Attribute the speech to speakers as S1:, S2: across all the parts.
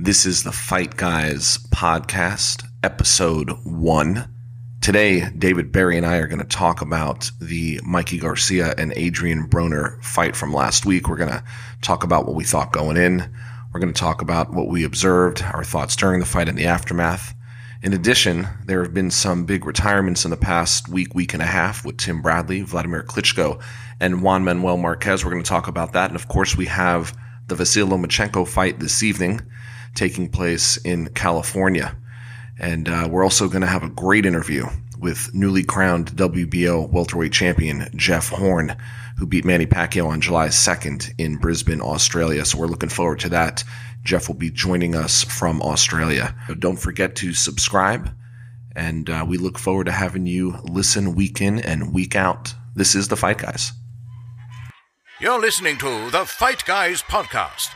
S1: This is the Fight Guys podcast, episode 1. Today, David Berry and I are going to talk about the Mikey Garcia and Adrien Broner fight from last week. We're going to talk about what we thought going in. We're going to talk about what we observed, our thoughts during the fight and the aftermath. In addition, there have been some big retirements in the past week and a half with Tim Bradley, Wladimir Klitschko, and Juan Manuel Marquez. We're going to talk about that. And of course, we have the Vasyl Lomachenko fight this evening taking place in California. And we're also going to have a great interview with newly crowned WBO welterweight champion Jeff Horn, who beat Manny Pacquiao on July 2nd in Brisbane, Australia. So we're looking forward to that. Jeff will be joining us from Australia. Don't forget to subscribe, and we look forward to having you listen week in and week out. This is the Fight Guys.
S2: You're listening to the Fight Guys podcast.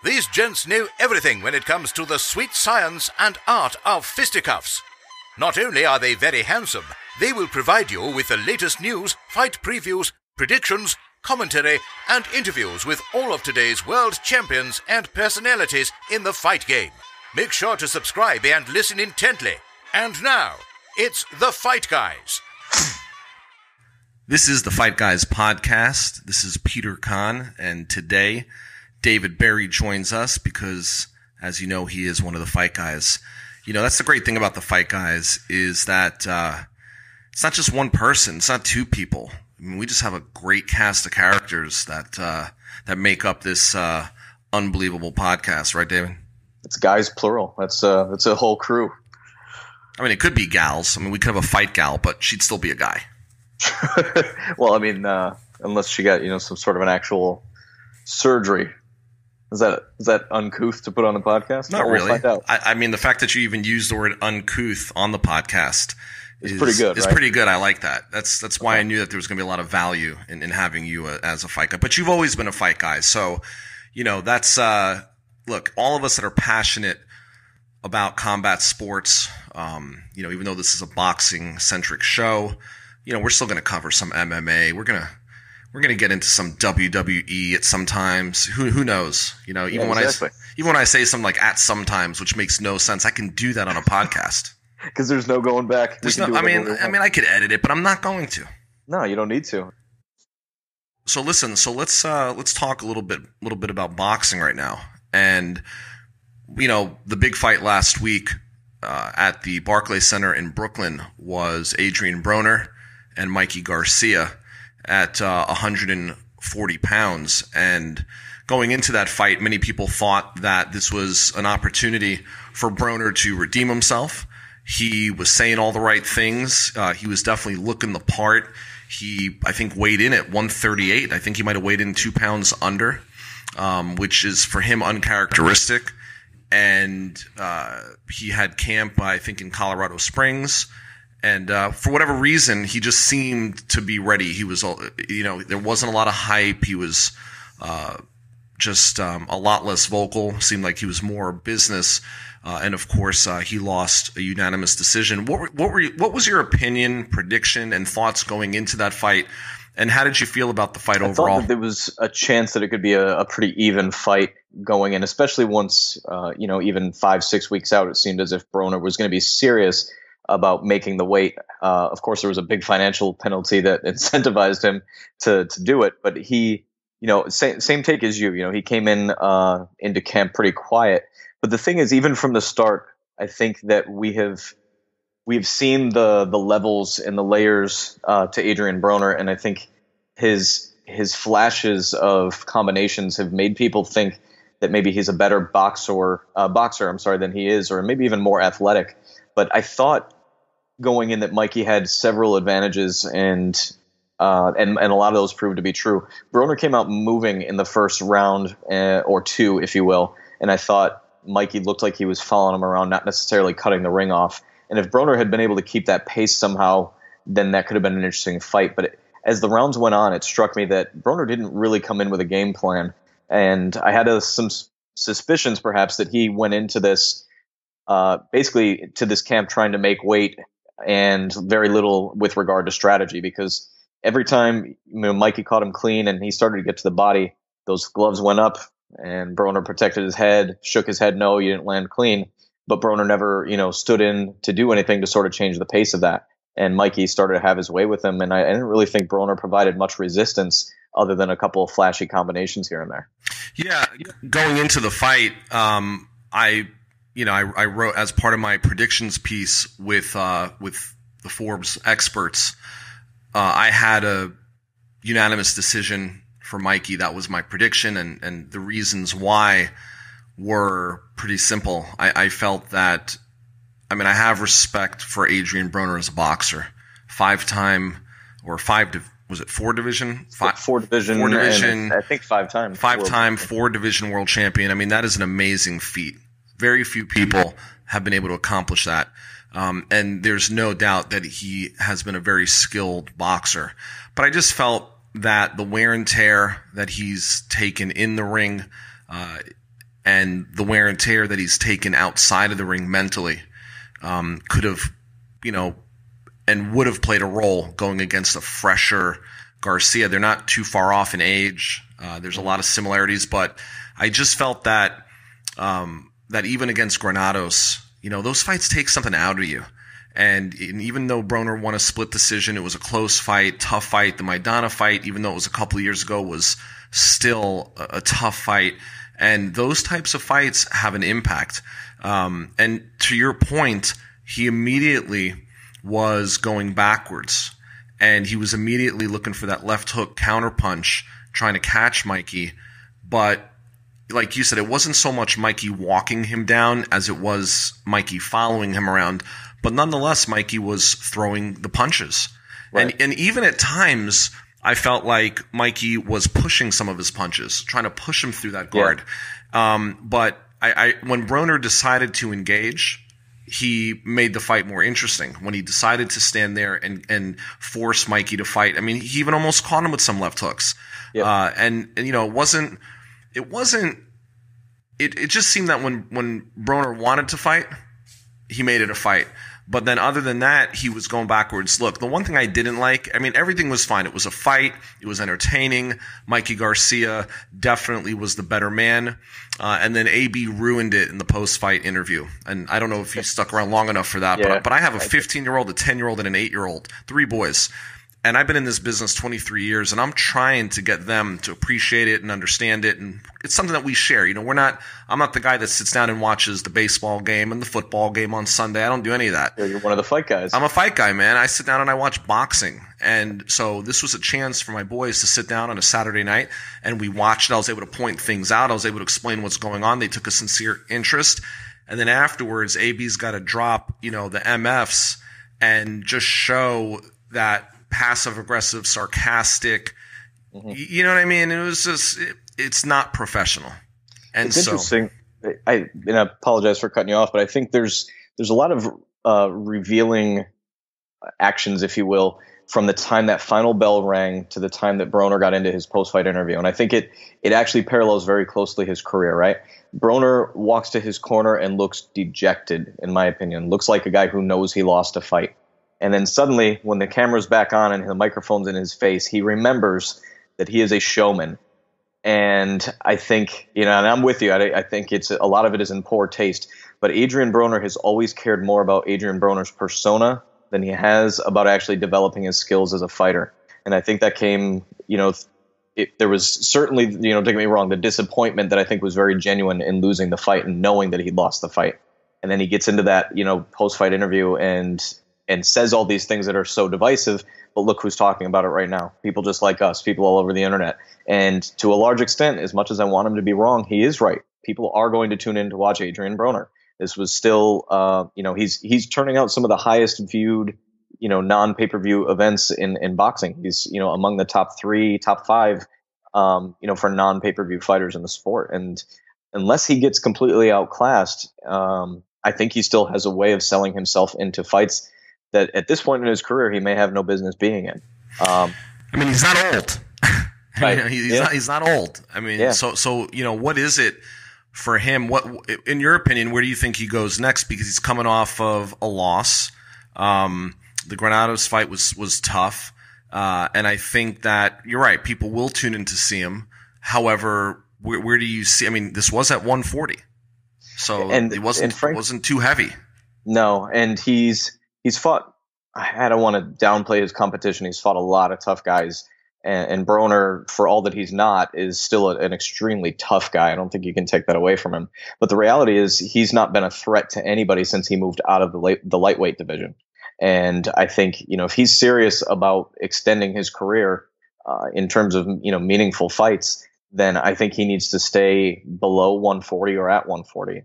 S2: These gents know everything when it comes to the sweet science and art of fisticuffs. Not only are they very handsome, they will provide you with the latest news, fight previews, predictions, commentary, and interviews with all of today's world champions and personalities in the fight game. Make sure to subscribe and listen intently. And now, it's the Fight Guys.
S1: This is the Fight Guys podcast. This is Peter Kahn, and today David Berry joins us because, as you know, he is one of the Fight Guys. You know, that's the great thing about the Fight Guys is that it's not just one person. It's not two people. I mean, we just have a great cast of characters that make up this unbelievable podcast, right, David?
S3: It's guys plural. That's a whole crew.
S1: I mean, it could be gals. I mean, we could have a fight gal, but she'd still be a guy.
S3: Well, I mean, unless she got some sort of an actual surgery. Is that uncouth to put on the podcast?
S1: Not really.
S3: We'll find out.
S1: I mean, the fact that you even used the word uncouth on the podcast
S3: is pretty good.
S1: It's
S3: right?
S1: pretty good. I like that. That's why I knew that there was going to be a lot of value in having you as a fight guy. But you've always been a fight guy, so that's look. All of us that are passionate about combat sports, even though this is a boxing centric show, we're still going to cover some MMA. We're gonna get into some WWE at sometimes. Who knows? Even when I say something like at sometimes, which makes no sense, I can do that on a podcast.
S3: Because there's no going back.
S1: I could edit it, but I'm not going to.
S3: No, you don't need to.
S1: So listen. So let's talk a little bit about boxing right now. And the big fight last week at the Barclays Center in Brooklyn was Adrien Broner and Mikey Garcia at 140 pounds. And going into that fight, many people thought that this was an opportunity for Broner to redeem himself. He was saying all the right things. He was definitely looking the part. He, I think, weighed in at 138. I think he might have weighed in 2 pounds under, which is for him uncharacteristic. And he had camp, I think, in Colorado Springs. And for whatever reason, he just seemed to be ready. He was, there wasn't a lot of hype. He was just a lot less vocal. Seemed like he was more business. And of course, he lost a unanimous decision. What was your opinion, prediction, and thoughts going into that fight? And how did you feel about the fight overall?
S3: I thought that there was a chance that it could be a pretty even fight going in, especially once, even 5-6 weeks out, it seemed as if Broner was going to be serious about making the weight. Of course, there was a big financial penalty that incentivized him to do it. But he, same take as you. He came in into camp pretty quiet. But the thing is, even from the start, I think that we've seen the levels and the layers to Adrien Broner, and I think his flashes of combinations have made people think that maybe he's a better boxer than he is, or maybe even more athletic. But I thought going in that Mikey had several advantages, and a lot of those proved to be true. Broner came out moving in the first round or two, if you will, and I thought Mikey looked like he was following him around, not necessarily cutting the ring off. And if Broner had been able to keep that pace somehow, then that could have been an interesting fight. But as the rounds went on, it struck me that Broner didn't really come in with a game plan, and I had some suspicions perhaps that he went into this basically to this camp trying to make weight and very little with regard to strategy, because every time Mikey caught him clean and he started to get to the body, those gloves went up and Broner protected his head, shook his head, no, you didn't land clean. But Broner never, stood in to do anything to sort of change the pace of that. And Mikey started to have his way with him. And I didn't really think Broner provided much resistance other than a couple of flashy combinations here and there.
S1: Yeah, going into the fight, I wrote as part of my predictions piece with the Forbes experts. I had a unanimous decision for Mikey. That was my prediction, and the reasons why were pretty simple. I felt that, I have respect for Adrien Broner as a boxer. Four division?
S3: Four division, I think 5 times.
S1: 5-time, 4 division world champion. That is an amazing feat. Very few people have been able to accomplish that. And there's no doubt that he has been a very skilled boxer. But I just felt that the wear and tear that he's taken in the ring, and the wear and tear that he's taken outside of the ring mentally, could have, and would have played a role going against a fresher Garcia. They're not too far off in age. There's a lot of similarities, but I just felt that that even against Granados, those fights take something out of you. And even though Broner won a split decision, it was a close fight, tough fight. The Maidana fight, even though it was a couple of years ago, was still a tough fight. And those types of fights have an impact. And to your point, he immediately was going backwards, and he was immediately looking for that left hook counterpunch, trying to catch Mikey. But like you said, it wasn't so much Mikey walking him down as it was Mikey following him around. But nonetheless, Mikey was throwing the punches. Right. And even at times, I felt like Mikey was pushing some of his punches, trying to push him through that guard. Yeah. But when Broner decided to engage, he made the fight more interesting. When he decided to stand there and force Mikey to fight, he even almost caught him with some left hooks. Yep. It just seemed that when Broner wanted to fight, he made it a fight. But then other than that, he was going backwards. Look, the one thing I didn't like, everything was fine. It was a fight. It was entertaining. Mikey Garcia definitely was the better man. And then AB ruined it in the post-fight interview. And I don't know if you stuck around long enough for that, but I have a 15-year-old, a 10-year-old, and an 8-year-old, 3 boys. And I've been in this business 23 years, and I'm trying to get them to appreciate it and understand it. And it's something that we share. I'm not the guy that sits down and watches the baseball game and the football game on Sunday. I don't do any of that.
S3: You're one of the fight guys.
S1: I'm a fight guy, man. I sit down and I watch boxing. And so this was a chance for my boys to sit down on a Saturday night, and we watched. I was able to point things out. I was able to explain what's going on. They took a sincere interest. And then afterwards, AB's got to drop, the MFs and just show that passive-aggressive, sarcastic, you know what I mean? It was just, it's not professional. And
S3: it's interesting. I apologize for cutting you off, but I think there's a lot of revealing actions, if you will, from the time that final bell rang to the time that Broner got into his post-fight interview. And I think it actually parallels very closely his career, right? Broner walks to his corner and looks dejected, in my opinion. Looks like a guy who knows he lost a fight. And then suddenly, when the camera's back on and the microphone's in his face, he remembers that he is a showman. And I think, and I'm with you, I think a lot of it is in poor taste. But Adrien Broner has always cared more about Adrien Broner's persona than he has about actually developing his skills as a fighter. And I think that came, there was certainly, don't get me wrong, the disappointment that I think was very genuine in losing the fight and knowing that he'd lost the fight. And then he gets into that, post-fight interview and says all these things that are so divisive, but look who's talking about it right now. People just like us, people all over the internet. And to a large extent, as much as I want him to be wrong, he is right. People are going to tune in to watch Adrien Broner. This was still, he's turning out some of the highest viewed, non-pay-per-view events in boxing. He's, among the top 3, top 5, for non-pay-per-view fighters in the sport. And unless he gets completely outclassed, I think he still has a way of selling himself into fights that at this point in his career, he may have no business being in.
S1: He's not old.
S3: Right.
S1: He's not old. So what is it for him? What, in your opinion, where do you think he goes next? Because he's coming off of a loss. The Granados fight was tough. And I think that you're right. People will tune in to see him. However, where do you see? I mean, this was at 140, so it wasn't too heavy.
S3: No, and he's fought. I don't want to downplay his competition. He's fought a lot of tough guys, and Broner, for all that he's not, is still an extremely tough guy. I don't think you can take that away from him. But the reality is, he's not been a threat to anybody since he moved out of the lightweight division. And I think, if he's serious about extending his career in terms of meaningful fights, then I think he needs to stay below 140 or at 140.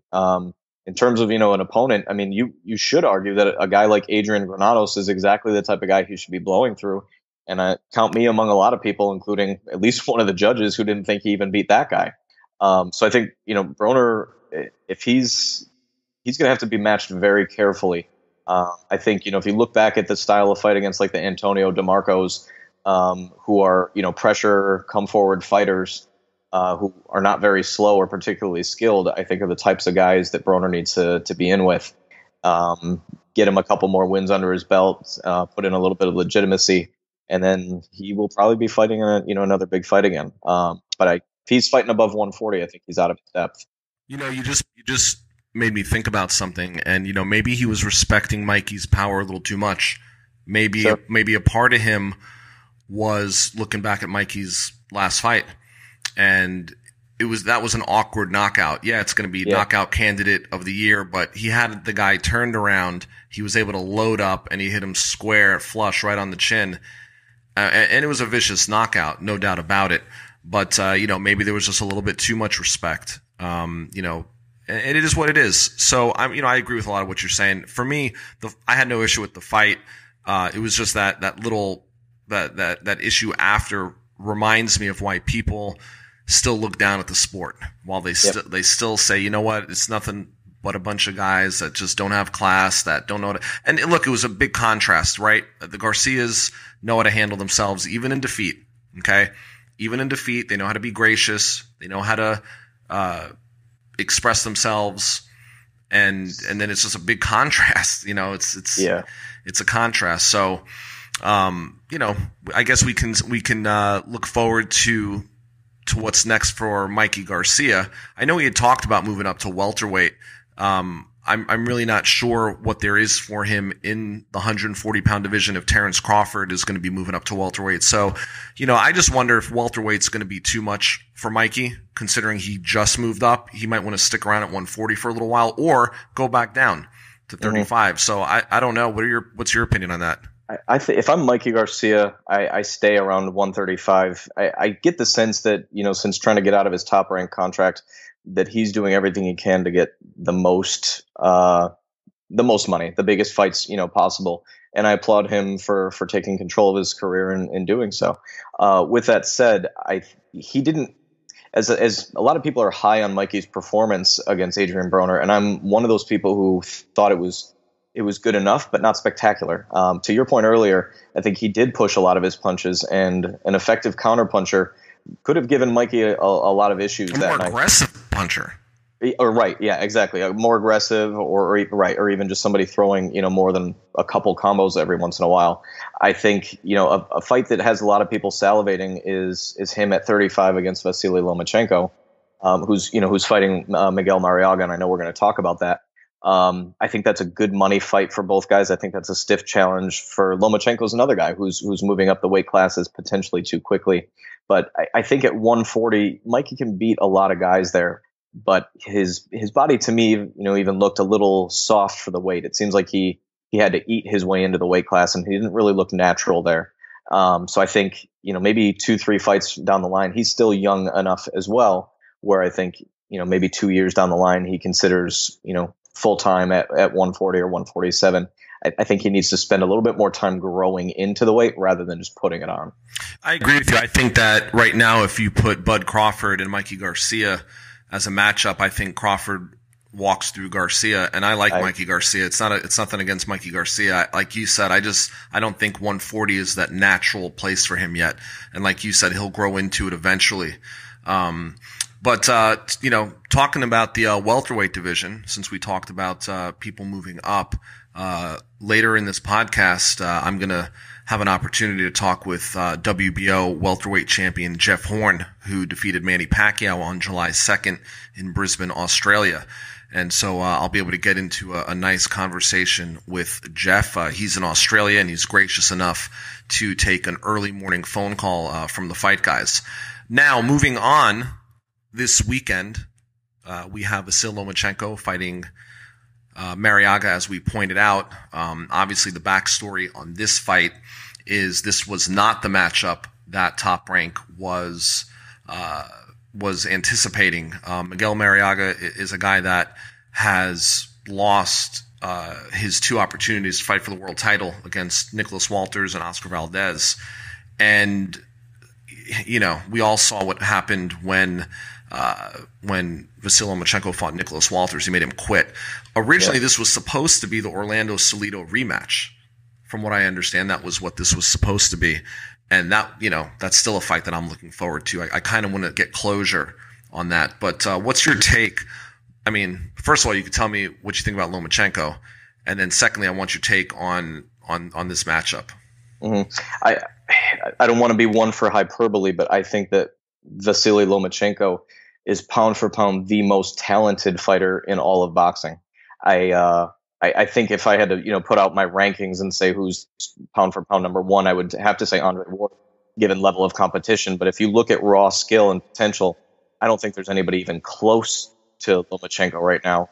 S3: In terms of an opponent, I mean, you should argue that a guy like Adrien Granados is exactly the type of guy he should be blowing through. And I count me among a lot of people, including at least one of the judges, who didn't think he even beat that guy. So I think Broner, if he's going to have to be matched very carefully. I think if you look back at the style of fight against like the Antonio DeMarcos, who are pressure, come forward fighters, who are not very slow or particularly skilled, I think are the types of guys that Broner needs to be in with. Get him a couple more wins under his belt, put in a little bit of legitimacy, and then he will probably be fighting another big fight again. But if he's fighting above 140, I think he's out of his depth.
S1: You just made me think about something, and maybe he was respecting Mikey's power a little too much. Maybe a part of him was looking back at Mikey's last fight, and that was an awkward knockout. Yeah, it's going to be knockout candidate of the year, but he had the guy turned around. He was able to load up, and he hit him square, flush, right on the chin. And it was a vicious knockout, no doubt about it. But, maybe there was just a little bit too much respect. And it is what it is. So I agree with a lot of what you're saying. For me, I had no issue with the fight. It was just that issue after reminds me of why people still look down at the sport, while they still say, you know what, it's nothing but a bunch of guys that just don't have class, that don't know how to. And look, it was a big contrast, right? The Garcias know how to handle themselves, even in defeat. Okay, even in defeat, they know how to be gracious. They know how to express themselves, and then it's just a big contrast. It's a contrast. So, I guess we can look forward to what's next for Mikey Garcia. I know he had talked about moving up to welterweight. I'm really not sure what there is for him in the 140-pound division if Terrence Crawford is going to be moving up to welterweight. So, I just wonder if welterweight's going to be too much for Mikey, considering he just moved up. He might want to stick around at 140 for a little while or go back down to 35. So I don't know. What's your opinion on that?
S3: I think if I'm Mikey Garcia, I stay around 135. I get the sense that, since trying to get out of his top rank contract, that he's doing everything he can to get the most money, the biggest fights, possible. And I applaud him for taking control of his career in doing so. With that said, he didn't, as a lot of people are high on Mikey's performance against Adrien Broner, and I'm one of those people who thought it was good enough, but not spectacular. To your point earlier, I think he did push a lot of his punches, and an effective counterpuncher could have given Mikey a lot of issues that night.
S1: A more aggressive puncher.
S3: Right, yeah, exactly. A more aggressive, or even just somebody throwing, more than a couple combos every once in a while. I think, a fight that has a lot of people salivating is him at 35 against Vasyl Lomachenko, who's fighting Miguel Mariaga, and I know we're going to talk about that. I think that's a good money fight for both guys. I think that's a stiff challenge for Lomachenko's another guy who's moving up the weight classes potentially too quickly. But I think at 140, Mikey can beat a lot of guys there. But his body, to me, even looked a little soft for the weight. It seems like he had to eat his way into the weight class, and he didn't really look natural there. So I think, maybe 2-3 fights down the line, he's still young enough as well, where I think, maybe 2 years down the line, he considers, full time at 140 or 147. I think he needs to spend a little bit more time growing into the weight rather than just putting it on.
S1: I agree with you. I think that right now, if you put Bud Crawford and Mikey Garcia as a matchup, I think Crawford walks through Garcia, and I like Mikey Garcia. It's nothing against Mikey Garcia. Like you said, I don't think 140 is that natural place for him yet. And like you said, he'll grow into it eventually. But, talking about the welterweight division, since we talked about people moving up, later in this podcast, I'm going to have an opportunity to talk with WBO welterweight champion Jeff Horn, who defeated Manny Pacquiao on July 2nd in Brisbane, Australia. And so I'll be able to get into a nice conversation with Jeff. He's in Australia, and he's gracious enough to take an early morning phone call from the Fight Guys. Now, moving on, this weekend, we have Vasyl Lomachenko fighting Marriaga, as we pointed out. Obviously, the backstory on this fight is this was not the matchup that Top Rank was anticipating. Miguel Marriaga is a guy that has lost his two opportunities to fight for the world title against Nicholas Walters and Oscar Valdez. And, we all saw what happened when Vasyl Lomachenko fought Nicholas Walters. He made him quit. Originally, This was supposed to be the Orlando Salido rematch. From what I understand, that was what this was supposed to be. And that, that's still a fight that I'm looking forward to. I kind of want to get closure on that. But what's your take? I mean, first of all, you can tell me what you think about Lomachenko. And then secondly, I want your take on this matchup.
S3: Mm-hmm. I don't want to be one for hyperbole, but I think that Vasyl Lomachenko is pound for pound the most talented fighter in all of boxing. I think if I had to, put out my rankings and say who's pound for pound number one, I would have to say Andre Ward, given level of competition. But if you look at raw skill and potential, I don't think there's anybody even close to Lomachenko right now.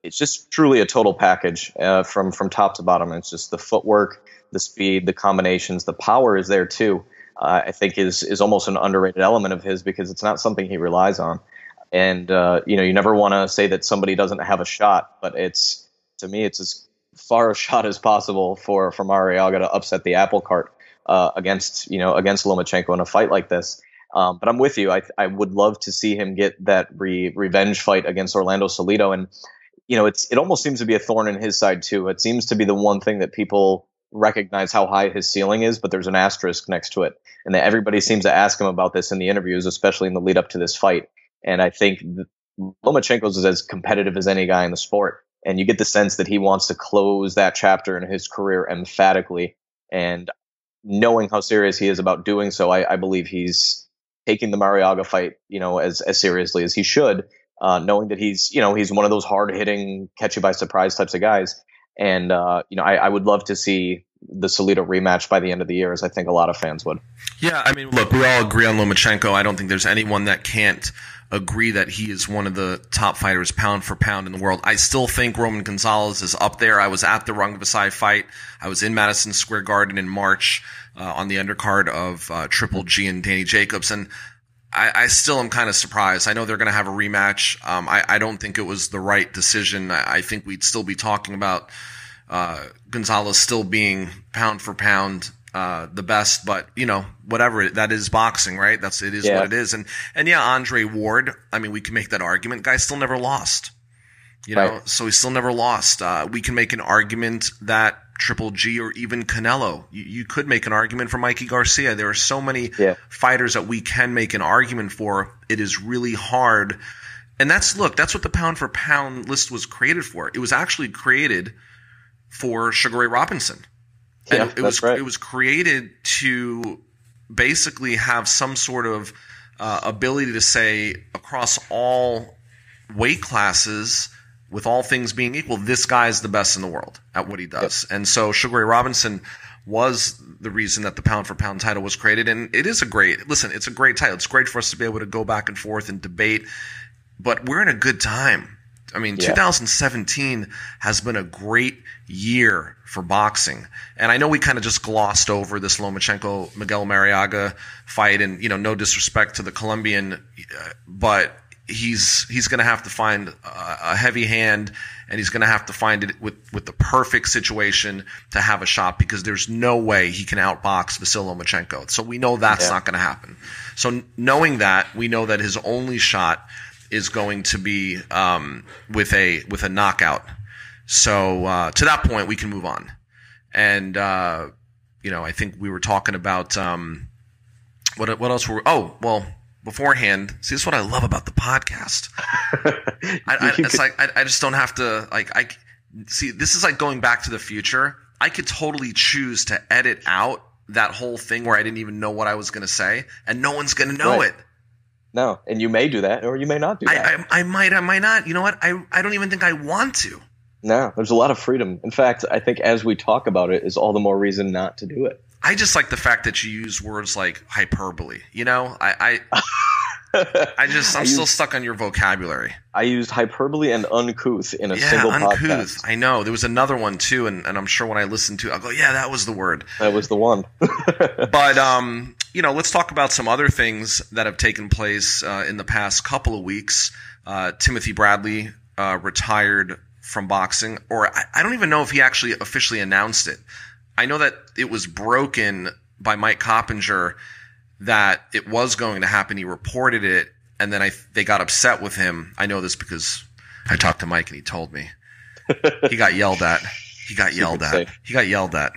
S3: It's just truly a total package from top to bottom. It's just the footwork, the speed, the combinations, the power is there too. I think is almost an underrated element of his because it's not something he relies on. And, you never want to say that somebody doesn't have a shot, but to me, it's as far a shot as possible for Marriaga to upset the apple cart against Lomachenko in a fight like this. But I'm with you. I would love to see him get that revenge fight against Orlando Salido. And, it almost seems to be a thorn in his side too. It seems to be the one thing that people recognize how high his ceiling is, but there's an asterisk next to it. And that everybody seems to ask him about this in the interviews, especially in the lead up to this fight. And I think Lomachenko is as competitive as any guy in the sport. And you get the sense that he wants to close that chapter in his career emphatically. And knowing how serious he is about doing so, I believe he's taking the Marriaga fight, as seriously as he should, knowing that he's one of those hard hitting, catch you by surprise types of guys. And, I would love to see the Salido rematch by the end of the year, as I think a lot of fans would.
S1: Yeah, I mean, look, we all agree on Lomachenko. I don't think there's anyone that can't agree that he is one of the top fighters pound for pound in the world. I still think Roman Gonzalez is up there. I was at the Rungvisai fight. I was in Madison Square Garden in March on the undercard of Triple G and Danny Jacobs, and I still am kind of surprised. I know they're going to have a rematch. I don't think it was the right decision. I think we'd still be talking about Gonzalez still being pound for pound the best, but whatever, that is boxing, right? What it is. And yeah, Andre Ward, I mean, we can make that argument. Guy still never lost,
S3: right.
S1: So he still never lost. We can make an argument that Triple G or even Canelo, you could make an argument for Mikey Garcia. There are so many fighters that we can make an argument for. It is really hard. And that's what the pound for pound list was created for. It was actually created for Sugar Ray Robinson. And it was created to basically have some sort of ability to say across all weight classes, with all things being equal, this guy is the best in the world at what he does. Yep. And so Sugar Ray Robinson was the reason that the pound for pound title was created. And it's a great title. It's great for us to be able to go back and forth and debate, but we're in a good time. I mean, 2017 has been a great year for boxing. And I know we kind of just glossed over this Lomachenko-Miguel Marriaga fight, and, no disrespect to the Colombian, but he's going to have to find a heavy hand, and he's going to have to find it with the perfect situation to have a shot, because there's no way he can outbox Vasyl Lomachenko. So we know that's not going to happen. So knowing that, we know that his only shot is going to be with a knockout. So to that point, we can move on. And I think we were talking about what else were? Oh, well, beforehand. See, this is what I love about the podcast. I just don't have to see. This is like going Back to the Future. I could totally choose to edit out that whole thing where I didn't even know what I was going to say, and no one's going to know it.
S3: No, and you may do that, or you may not do that.
S1: I might not. You know what? I don't even think I want to.
S3: No, there's a lot of freedom. In fact, I think as we talk about it is all the more reason not to do it.
S1: I just like the fact that you use words like hyperbole. You know, I'm still stuck on your vocabulary.
S3: I used hyperbole and uncouth in a single podcast.
S1: I know. There was another one too, and I'm sure when I listen to it, I'll go, yeah, that was the word.
S3: That was the one.
S1: But, let's talk about some other things that have taken place in the past couple of weeks. Timothy Bradley retired from boxing, or I don't even know if he actually officially announced it. I know that it was broken by Mike Coppinger that it was going to happen. He reported it, and then they got upset with him. I know this because I talked to Mike, and he told me. He got yelled at. He got yelled at.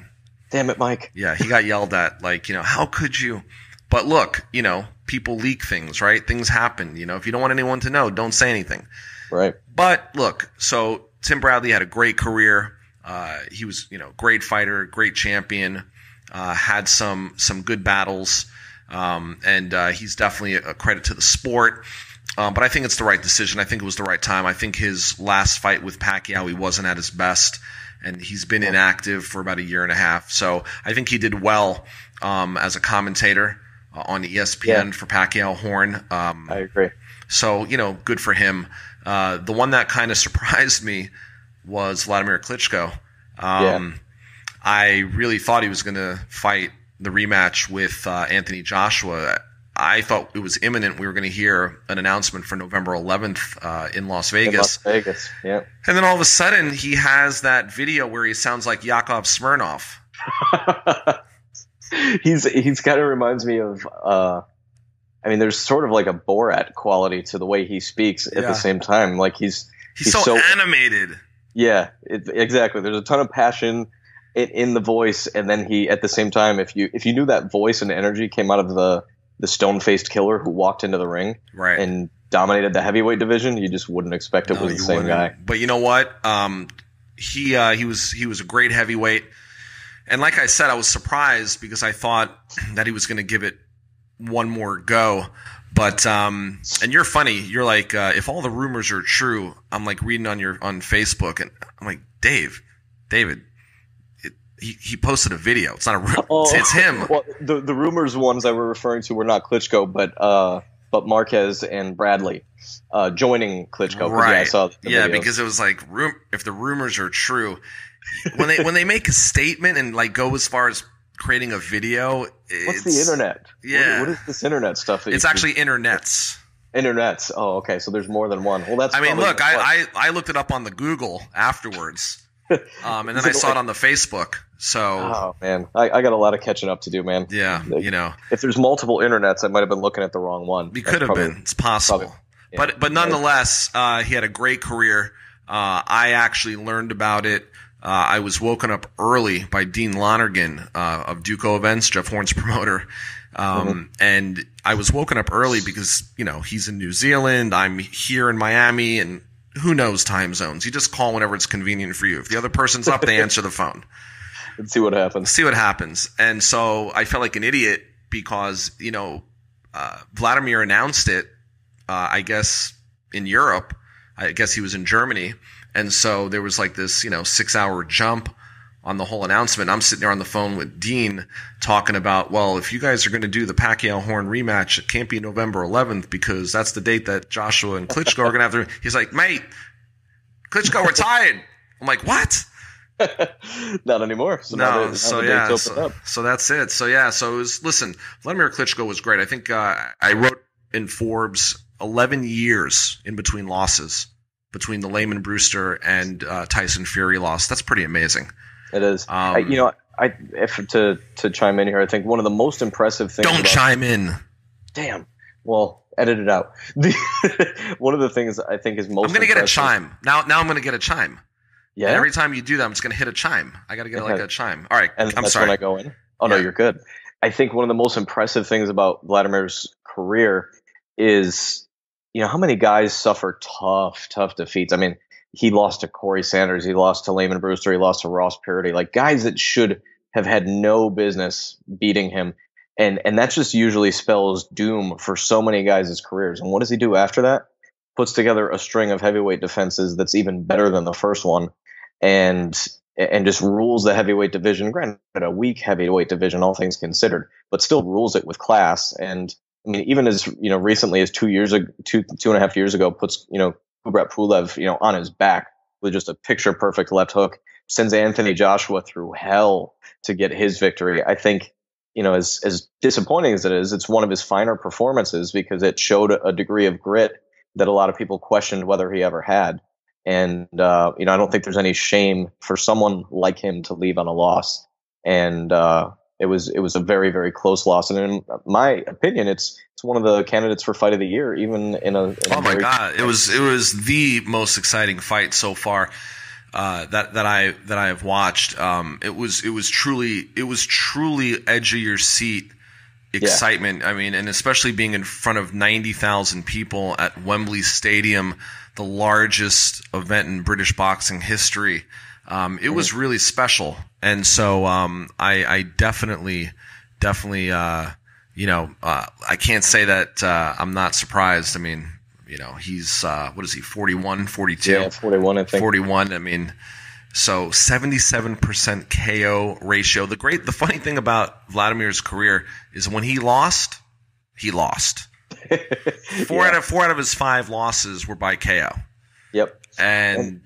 S3: Damn it, Mike.
S1: Yeah, he got yelled at. How could you? But look, people leak things, right? Things happen. If you don't want anyone to know, don't say anything.
S3: Right.
S1: But look, so Tim Bradley had a great career. He was, great fighter, great champion, had some good battles. And he's definitely a credit to the sport. But I think it's the right decision. I think it was the right time. I think his last fight with Pacquiao, he wasn't at his best, and he's been inactive for about a year and a half. So I think he did well as a commentator on ESPN for Pacquiao Horn.
S3: I agree.
S1: So, good for him. The one that kind of surprised me was Wladimir Klitschko. I really thought he was going to fight the rematch with Anthony Joshua. I thought it was imminent. We were going to hear an announcement for November 11th in Las Vegas.
S3: Yeah.
S1: And then all of a sudden, he has that video where he sounds like Yakov Smirnoff.
S3: He's kind of reminds me of there's sort of like a Borat quality to the way he speaks at the same time. Like he's
S1: so animated.
S3: Yeah, exactly. There's a ton of passion in the voice, and then he, at the same time, if you knew that voice and energy came out of the stone-faced killer who walked into the ring and dominated the heavyweight division, you just wouldn't expect it was the same guy.
S1: But you know what? He was a great heavyweight, and like I said, I was surprised because I thought that he was going to give it one more go. But and you're funny. You're like, if all the rumors are true, I'm like reading on Facebook, and I'm like, David. He posted a video. It's not a rumor. It's him.
S3: Well, the rumors ones I were referring to were not Klitschko, but Marquez and Bradley joining Klitschko.
S1: Right.
S3: I saw the videos.
S1: Because it was like, if the rumors are true, when they make a statement and like go as far as creating a video,
S3: what's the internet?
S1: Yeah.
S3: What is this internet stuff?
S1: It's actually internets.
S3: Internets. Oh, okay. So there's more than one. Well, that's.
S1: Look, I looked it up on the Google afterwards. And then I saw it on the Facebook. So,
S3: oh man, I got a lot of catching up to do, man.
S1: Yeah,
S3: if there's multiple internets, I might have been looking at the wrong one.
S1: You could have been. It's possible. But nonetheless, he had a great career. I actually learned about it. I was woken up early by Dean Lonergan of Duco Events, Jeff Horn's promoter. And I was woken up early because, he's in New Zealand. I'm here in Miami, and who knows time zones? You just call whenever it's convenient for you. If the other person's up, they answer the phone.
S3: And see what happens. And so I felt like an idiot because, Vladimir announced it, I guess, in Europe. I guess he was in Germany. And so there was like this, 6-hour jump on the whole announcement. I'm sitting there on the phone with Dean talking about, well, if you guys are going to do the Pacquiao Horn rematch, it can't be November 11th because that's the date that Joshua and Klitschko are going to have to. He's like, mate, Klitschko retired. I'm like, what? Not anymore. So
S1: that's it. So it was, listen, Vladimir Klitschko was great. I think I wrote in Forbes 11 years in between losses between the Lehman Brewster and Tyson Fury loss. That's pretty amazing.
S3: It is. To chime in here, I think one of the most impressive things.
S1: Don't chime in.
S3: Damn. Well, edit it out. One of the things I think is most.
S1: I'm going to get a chime. Now I'm going to get a chime.
S3: Yeah.
S1: And every time you do that, I'm just going to hit a chime. I got to get like a chime. All right.
S3: And
S1: I'm
S3: that's
S1: sorry.
S3: when I go in. Oh no, you're good. I think one of the most impressive things about Vladimir's career is, how many guys suffer tough defeats. I mean, he lost to Corey Sanders, he lost to Layman Brewster, he lost to Ross Purdy, like guys that should have had no business beating him. And that just usually spells doom for so many guys' careers. And what does he do after that? Puts together a string of heavyweight defenses that's even better than the first one, and just rules the heavyweight division. Granted, a weak heavyweight division, all things considered, but still rules it with class. And I mean, even as recently as 2.5 years ago, puts Kubrat Pulev on his back with just a picture perfect left hook, sends Anthony Joshua through hell to get his victory. I think as disappointing as it is, it's one of his finer performances because it showed a degree of grit that a lot of people questioned whether he ever had. And I don't think there's any shame for someone like him to leave on a loss. And it was a very, very close loss. And in my opinion, it's one of the candidates for fight of the year, even in a
S1: oh my God, it was the most exciting fight so far that I have watched. It was truly edge of your seat excitement. Yeah. I mean, and especially being in front of 90,000 people at Wembley Stadium, the largest event in British boxing history. It was really special. And so I definitely I can't say that I'm not surprised. I mean, he's what is he, 41, 42?
S3: Yeah, 41, I think.
S1: 41. I mean, so 77% KO ratio. The funny thing about Vladimir's career is when he lost, he lost. Four out of his 5 losses were by KO.
S3: Yep.
S1: And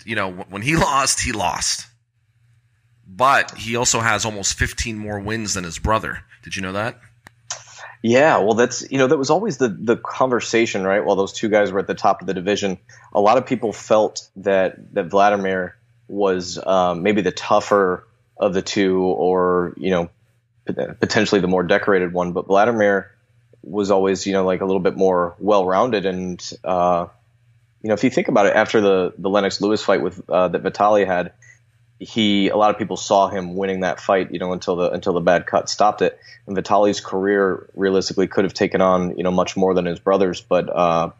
S1: when he lost. But he also has almost 15 more wins than his brother. Did you know that?
S3: Yeah, well, that's that was always the conversation, right? While those two guys were at the top of the division, a lot of people felt that Wladimir was maybe the tougher of the two, or potentially the more decorated one. But Wladimir was always like a little bit more well-rounded, and if you think about it, after the Lennox Lewis fight that Vitaly had, a lot of people saw him winning that fight, until the bad cut stopped it. And Vitaly's career realistically could have taken on, much more than his brothers, but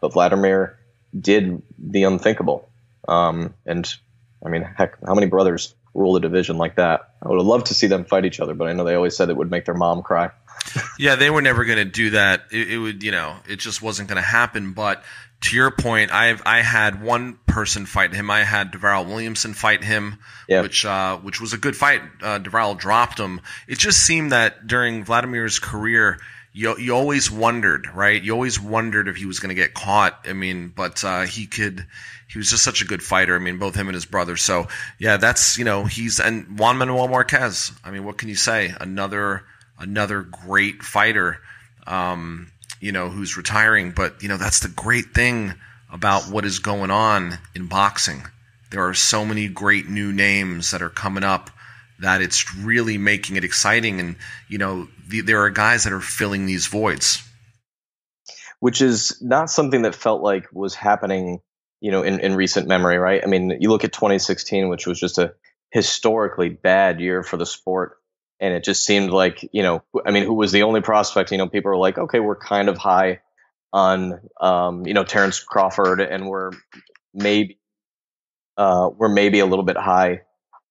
S3: Wladimir did the unthinkable. And I mean, heck, how many brothers rule a division like that? I would have loved to see them fight each other, but I know they always said it would make their mom cry.
S1: Yeah, they were never going to do that. It would, it just wasn't going to happen. But to your point, I had one person fight him. I had DeVarrell Williamson fight him, which was a good fight. DeVarrell dropped him. It just seemed that during Vladimir's career, you always wondered, right? You always wondered if he was going to get caught. I mean, but he was just such a good fighter. I mean, both him and his brother. So yeah, that's and Juan Manuel Marquez. I mean, what can you say? Another great fighter. Who's retiring, but that's the great thing about what is going on in boxing. There are so many great new names that are coming up that it's really making it exciting, and there are guys that are filling these voids,
S3: which is not something that felt like was happening, in recent memory, right? I mean, you look at 2016, which was just a historically bad year for the sport. And it just seemed like, who was the only prospect? People were like, okay, we're kind of high on, Terrence Crawford, and we're maybe a little bit high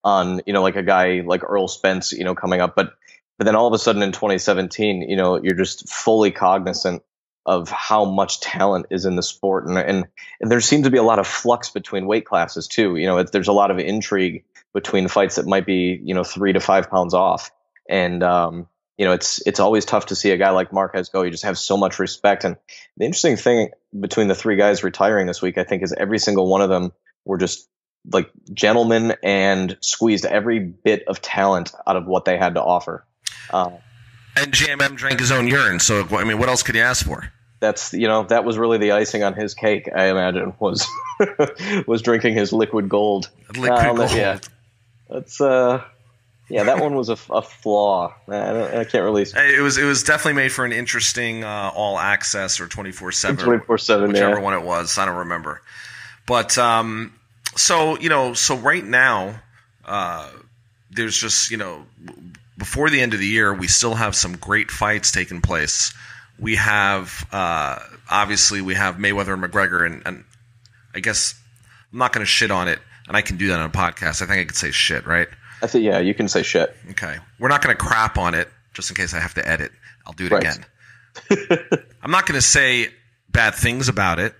S3: on, like a guy like Earl Spence, coming up. But then all of a sudden in 2017, you're just fully cognizant of how much talent is in the sport. And there seems to be a lot of flux between weight classes too. There's a lot of intrigue between fights that might be, 3 to 5 pounds off. And, it's always tough to see a guy like Marquez go. You just have so much respect. And the interesting thing between the 3 guys retiring this week, I think, is every single one of them were just like gentlemen and squeezed every bit of talent out of what they had to offer.
S1: And JMM drank his own urine. So, I mean, what else could you ask for?
S3: That's, that was really the icing on his cake, I imagine, was drinking his liquid gold.
S1: Gold.
S3: Yeah. That's, that one was a flaw. I can't really.
S1: It was definitely made for an interesting all access or 24/7,
S3: 24/7,
S1: whichever one it was. I don't remember. But so right now, there's just before the end of the year, we still have some great fights taking place. We have obviously we have Mayweather and McGregor, and I guess I'm not going to shit on it, and I can do that on a podcast. I think I could say shit, right?
S3: I think you can say shit.
S1: Okay, we're not going to crap on it just in case I have to edit. I'll do it
S3: Right.
S1: again. I'm not going to say bad things about it.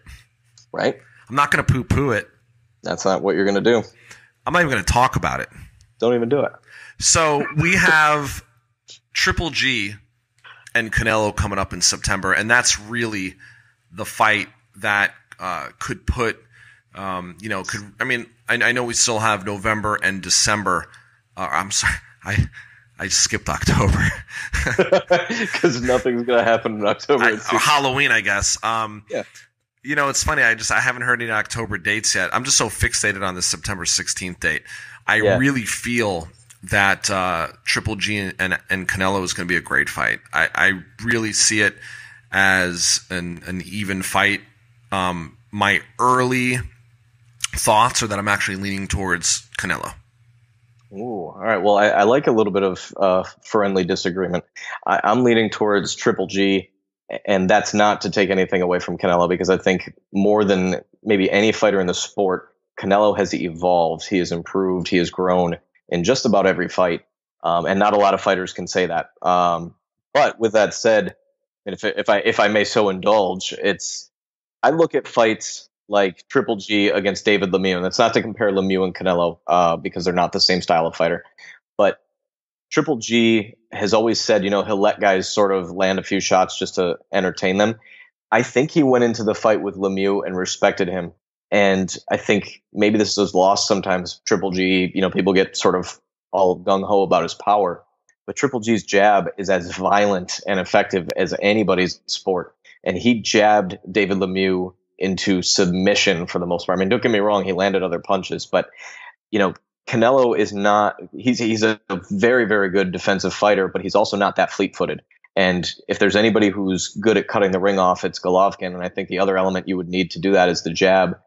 S3: Right.
S1: I'm not going to poo-poo it.
S3: That's not what you're going to do.
S1: I'm not even going to talk about it.
S3: Don't even do it.
S1: So we have Triple G and Canelo coming up in September, and that's really the fight that could put, I know we still have November and December. I'm sorry, I skipped October
S3: because nothing's going to happen in October.
S1: Halloween, I guess.
S3: Yeah.
S1: It's funny. I haven't heard any October dates yet. I'm just so fixated on this September 16th date. I really feel that Triple G and Canelo is going to be a great fight. I really see it as an even fight. My early thoughts are that I'm actually leaning towards Canelo.
S3: Ooh, all right. Well, I like a little bit of friendly disagreement. I'm leaning towards Triple G, and that's not to take anything away from Canelo, because I think more than maybe any fighter in the sport, Canelo has evolved. He has improved. He has grown in just about every fight, and not a lot of fighters can say that. But with that said, and if I may so indulge, I look at fights like Triple G against David Lemieux, and that's not to compare Lemieux and Canelo because they're not the same style of fighter. But Triple G has always said, he'll let guys sort of land a few shots just to entertain them. I think he went into the fight with Lemieux and respected him. And I think maybe this is lost sometimes. Triple G, people get sort of all gung-ho about his power. But Triple G's jab is as violent and effective as anybody's sport. And he jabbed David Lemieux into submission for the most part. I mean, don't get me wrong, he landed other punches. But, Canelo is not – he's a very, very good defensive fighter, but he's also not that fleet-footed. And if there's anybody who's good at cutting the ring off, it's Golovkin. And I think the other element you would need to do that is the jab.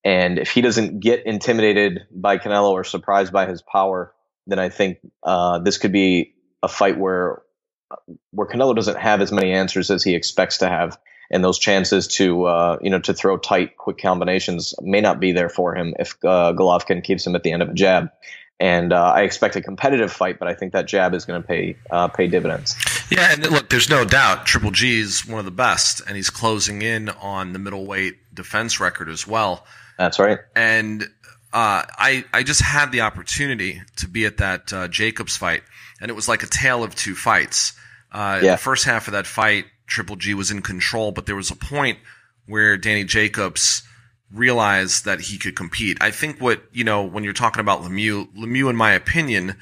S3: And if he doesn't get intimidated by Canelo or surprised by his power, then I think this could be a fight where Canelo doesn't have as many answers as he expects to have, and those chances to throw tight, quick combinations may not be there for him if Golovkin keeps him at the end of a jab. And I expect a competitive fight, but I think that jab is going to pay dividends.
S1: Yeah, and look, there's no doubt Triple G is one of the best, and he's closing in on the middleweight defense record as well.
S3: That's right.
S1: And I just had the opportunity to be at that Jacobs fight, and it was like a tale of two fights. The first half of that fight, Triple G was in control, but there was a point where Danny Jacobs realized that he could compete. I think when you're talking about Lemieux, in my opinion,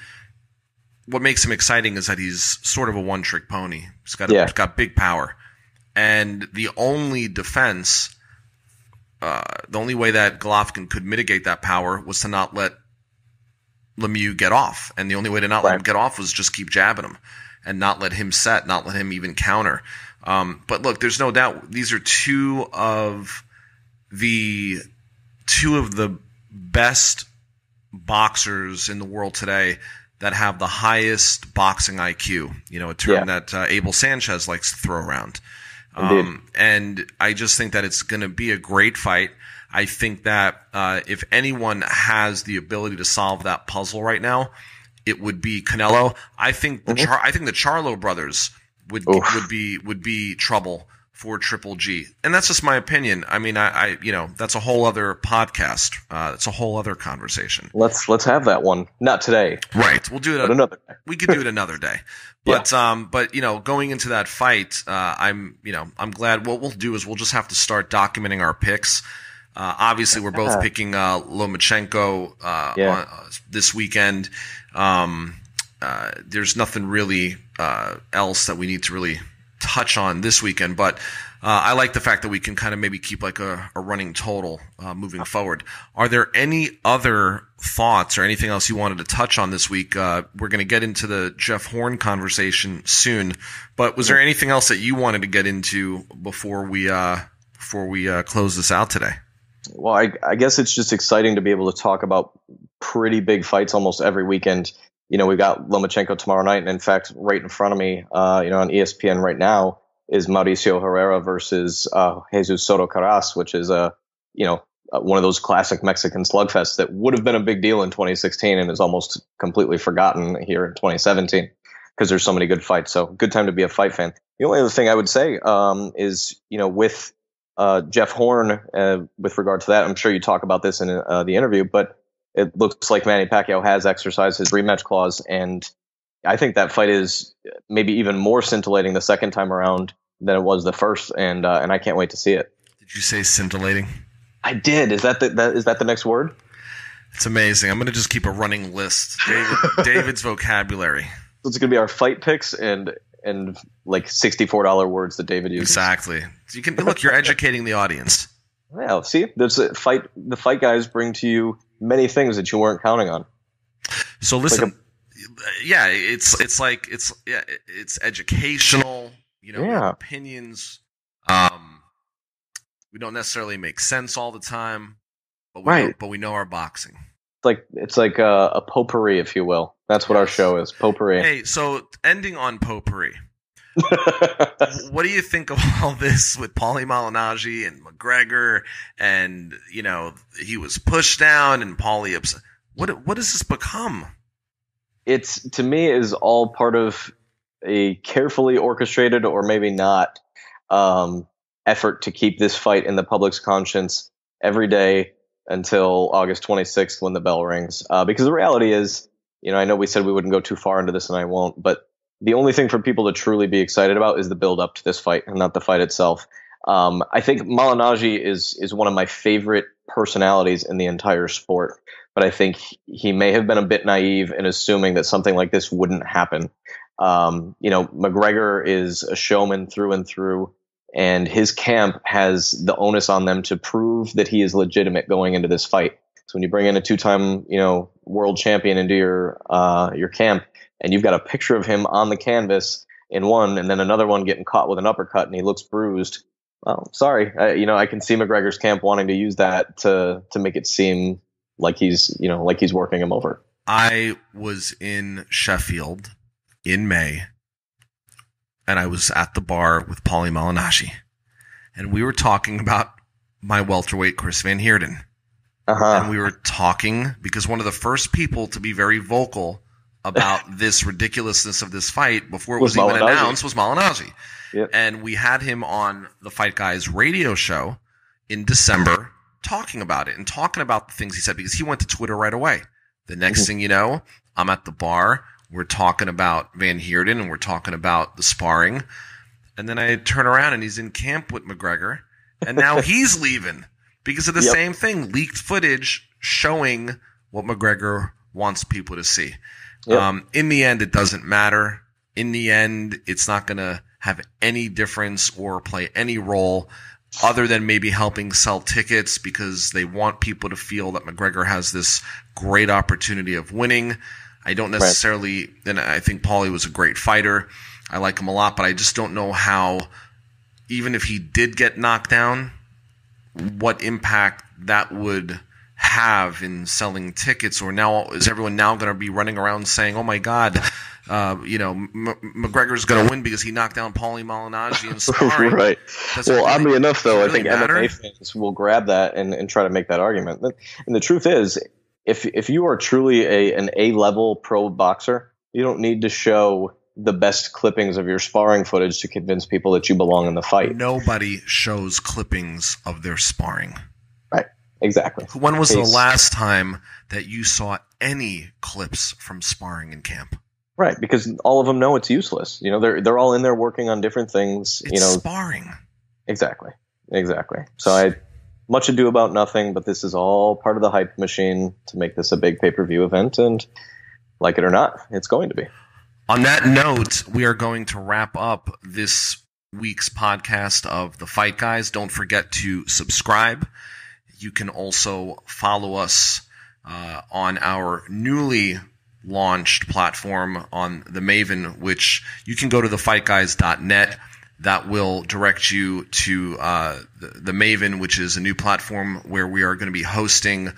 S1: what makes him exciting is that he's sort of a one-trick pony. He's got big power. And the only defense, the only way that Golovkin could mitigate that power was to not let Lemieux get off. And the only way to not let him get off was just keep jabbing him and not let him set, not let him even counter. But look, there's no doubt these are two of the best boxers in the world today that have the highest boxing IQ, a term that Abel Sanchez likes to throw around. And I just think that it's going to be a great fight. I think that if anyone has the ability to solve that puzzle right now, it would be Canelo. I think the Charlo brothers would be trouble for Triple G, and that's just my opinion. I mean, I that's a whole other podcast. That's a whole other conversation.
S3: Let's have that one. Not today,
S1: right? We'll do it
S3: another day.
S1: We could do it another day. But going into that fight, I'm glad. What we'll do is we'll just have to start documenting our picks. Obviously, we're both picking Lomachenko this weekend. There's nothing really else that we need to really touch on this weekend, but I like the fact that we can kind of maybe keep like a running total moving forward. Are there any other thoughts or anything else you wanted to touch on this week? We're going to get into the Jeff Horn conversation soon, but was there anything else that you wanted to get into before we close this out today?
S3: Well, I guess it's just exciting to be able to talk about pretty big fights almost every weekend. We've got Lomachenko tomorrow night, and in fact, right in front of me, on ESPN right now, is Mauricio Herrera versus Jesus Soto Karass, which is one of those classic Mexican slugfests that would have been a big deal in 2016 and is almost completely forgotten here in 2017 because there's so many good fights. So good time to be a fight fan. The only other thing I would say is, with Jeff Horn, with regard to that, I'm sure you talk about this in the interview, but it looks like Manny Pacquiao has exercised his rematch clause, and I think that fight is maybe even more scintillating the second time around than it was the first, and I can't wait to see it.
S1: Did you say scintillating?
S3: I did. Is that the next word?
S1: It's amazing. I'm going to just keep a running list. David's vocabulary.
S3: So it's going to be our fight picks and like $64 words that David uses.
S1: Exactly. So you can look. You're educating the audience.
S3: Yeah. See, there's a fight. The fight guys bring to you many things that you weren't counting on.
S1: So listen. It's educational. Opinions. We don't necessarily make sense all the time, but we know our boxing.
S3: It's like a potpourri, if you will. That's what our show is, potpourri.
S1: Hey, so ending on potpourri. What do you think of all this with Paulie Malignaggi and McGregor? And he was pushed down, and Paulie upset. What does this become?
S3: It's, to me, is all part of a carefully orchestrated, or maybe not, effort to keep this fight in the public's conscience every day until August 26th when the bell rings. Because the reality is, I know we said we wouldn't go too far into this, and I won't, but the only thing for people to truly be excited about is the build up to this fight and not the fight itself. I think Malignaggi is one of my favorite personalities in the entire sport, but I think he may have been a bit naive in assuming that something like this wouldn't happen. McGregor is a showman through and through, and his camp has the onus on them to prove that he is legitimate going into this fight. So when you bring in a two-time, world champion into your camp, and you've got a picture of him on the canvas in one, and then another one getting caught with an uppercut, and he looks bruised. Well, sorry, I can see McGregor's camp wanting to use that to make it seem like he's working him over.
S1: I was in Sheffield in May, and I was at the bar with Paulie Malignaggi, and we were talking about my welterweight Chris Van Heerden. And we were talking because one of the first people to be very vocal about this ridiculousness of this fight before it was even announced was Malignaggi. Yep. And we had him on the Fight Guys radio show in December talking about it and talking about the things he said, because he went to Twitter right away. The next thing you know, I'm at the bar. We're talking about Van Heerden and we're talking about the sparring. And then I turn around and he's in camp with McGregor. And now he's leaving because of the same thing. Leaked footage showing what McGregor wants people to see. Yep. In the end, it doesn't matter. In the end, it's not going to have any difference or play any role other than maybe helping sell tickets because they want people to feel that McGregor has this great opportunity of winning. I don't necessarily, and I think Paulie was a great fighter. I like him a lot, but I just don't know how, even if he did get knocked down, what impact that would have in selling tickets. Or now is everyone now going to be running around saying, "Oh my God, McGregor's going to win because he knocked down Paulie Malignaggi in sparring."
S3: Right. Well, oddly enough, though, I think
S1: matter?
S3: MMA fans will grab that and try to make that argument. And the truth is, if you are truly an A-level pro boxer, you don't need to show the best clippings of your sparring footage to convince people that you belong in the fight.
S1: Nobody shows clippings of their sparring.
S3: Right. Exactly.
S1: When was the last time that you saw any clips from sparring in camp?
S3: Right, because all of them know it's useless. They're all in there working on different things.
S1: It's sparring.
S3: Exactly. So much ado about nothing, but this is all part of the hype machine to make this a big pay-per-view event, and like it or not, it's going to be.
S1: On that note, we are going to wrap up this week's podcast of The Fight Guys. Don't forget to subscribe. You can also follow us on our newly launched platform on the Maven, which you can go to thefightguys.net. That will direct you to the Maven, which is a new platform where we are going to be hosting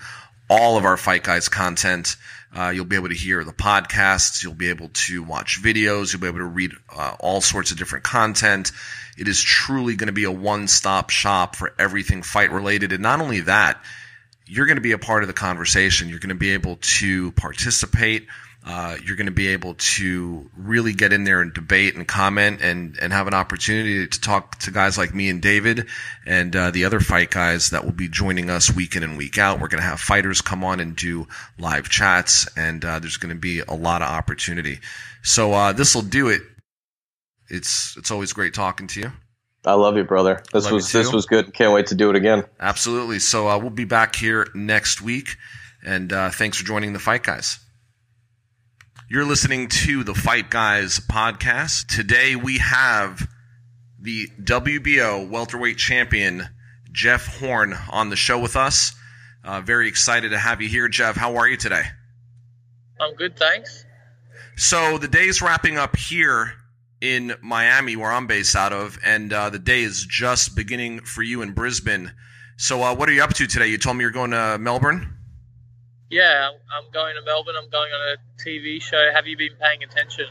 S1: all of our Fight Guys content. You'll be able to hear the podcasts. You'll be able to watch videos. You'll be able to read all sorts of different content. it is truly going to be a one-stop shop for everything fight-related. And not only that, you're going to be a part of the conversation. You're going to be able to participate. You're going to be able to really get in there and debate and comment and have an opportunity to talk to guys like me and David and the other fight guys that will be joining us week in and week out. We're going to have fighters come on and do live chats, and there's going to be a lot of opportunity. So this will do it. It's always great talking to you.
S3: I love you, brother. This was good. Can't wait to do it again.
S1: Absolutely. So we'll be back here next week, and thanks for joining the Fight Guys. You're listening to the Fight Guys podcast. Today we have the WBO welterweight champion, Jeff Horn, on the show with us. Very excited to have you here, Jeff. How are you today?
S4: I'm good, thanks.
S1: So the day's wrapping up here in Miami, where I'm based out of, and the day is just beginning for you in Brisbane. So what are you up to today? You told me you're going to Melbourne?
S4: Yeah, I'm going to Melbourne. I'm going on a TV show. Have you been paying attention?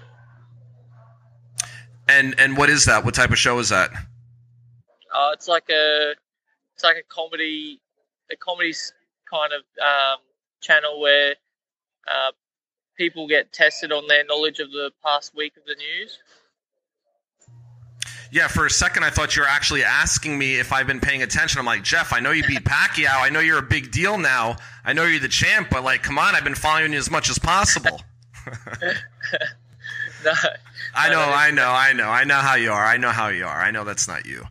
S1: And what is that? What type of show is that?
S4: It's like a comedy kind of channel where people get tested on their knowledge of the past week of the news.
S1: Yeah, for a second I thought you were actually asking me if I've been paying attention. I'm like, Jeff, I know you beat Pacquiao. I know you're a big deal now. I know you're the champ, but like, come on, I've been following you as much as possible.
S4: No,
S1: I know how you are. I know that's not you.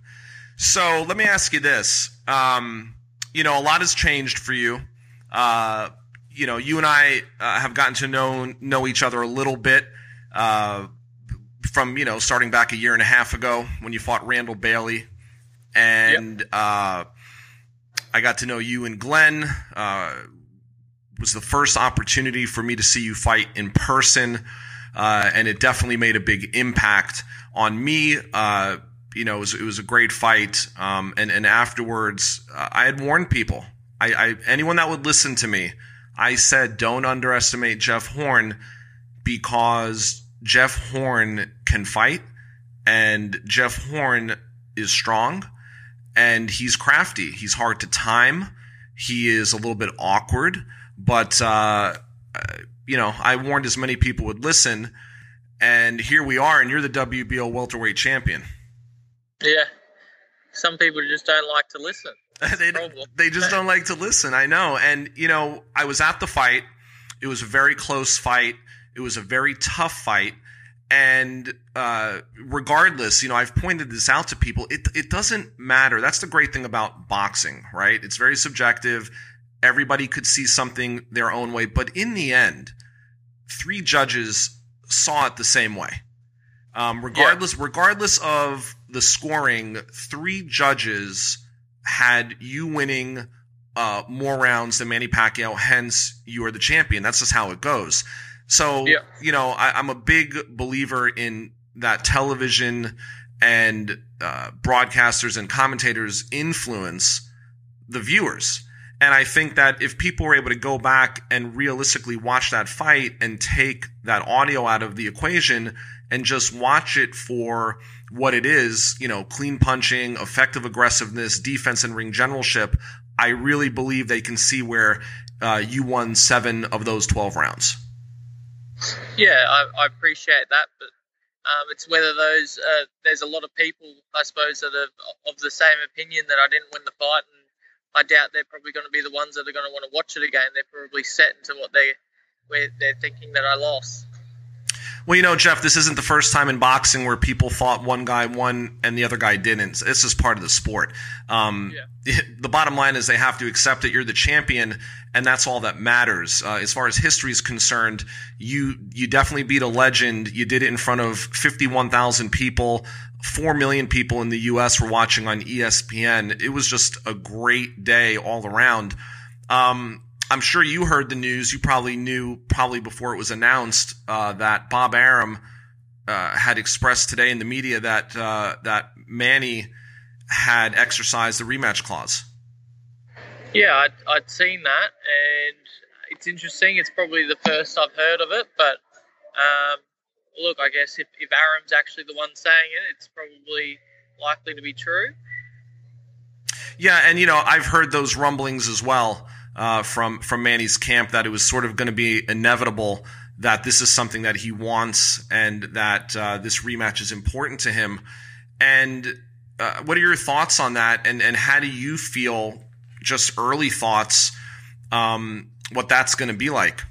S1: So let me ask you this. A lot has changed for you. You and I have gotten to know each other a little bit. From, starting back a year and a half ago when you fought Randall Bailey. And yep. I got to know you and Glenn. Was the first opportunity for me to see you fight in person. And it definitely made a big impact on me. It was a great fight. And afterwards, I had warned people. Anyone that would listen to me, I said, don't underestimate Jeff Horn, because Jeff Horn can fight, and Jeff Horn is strong, and he's crafty. He's hard to time. He is a little bit awkward, but, I warned as many people would listen, and here we are, and you're the WBO welterweight champion.
S4: Yeah. Some people just don't like to listen.
S1: They just don't like to listen, I know. And, I was at the fight. It was a very close fight. It was a very tough fight, and regardless, I've pointed this out to people. It doesn't matter. That's the great thing about boxing, right? It's very subjective. Everybody could see something their own way, but in the end, 3 judges saw it the same way. Regardless of the scoring, 3 judges had you winning more rounds than Manny Pacquiao. Hence, you are the champion. That's just how it goes. So, I'm a big believer in that television and broadcasters and commentators influence the viewers. And I think that if people were able to go back and realistically watch that fight and take that audio out of the equation and just watch it for what it is, clean punching, effective aggressiveness, defense, and ring generalship, I really believe they can see where you won 7 of those 12 rounds.
S4: Yeah, I appreciate that, but it's whether those there's a lot of people, I suppose, that are of the same opinion that I didn't win the fight, and I doubt they're probably going to be the ones that are going to want to watch it again. They're probably set into where they're thinking that I lost.
S1: Well, Jeff, this isn't the first time in boxing where people thought one guy won and the other guy didn't. It's just part of the sport. The bottom line is they have to accept that you're the champion, and that's all that matters. As far as history is concerned, you definitely beat a legend. You did it in front of 51,000 people. 4 million people in the U.S. were watching on ESPN. It was just a great day all around. I'm sure you heard the news. You probably knew before it was announced that Bob Arum had expressed today in the media that Manny had exercised the rematch clause.
S4: Yeah, I'd seen that, and it's interesting. It's probably the first I've heard of it, but look, I guess if Arum's actually the one saying it, it's probably likely to be true.
S1: Yeah, and I've heard those rumblings as well from Manny's camp that it was sort of going to be inevitable that this is something that he wants and that this rematch is important to him. And what are your thoughts on that? And how do you feel? Just early thoughts, what that's going to be like.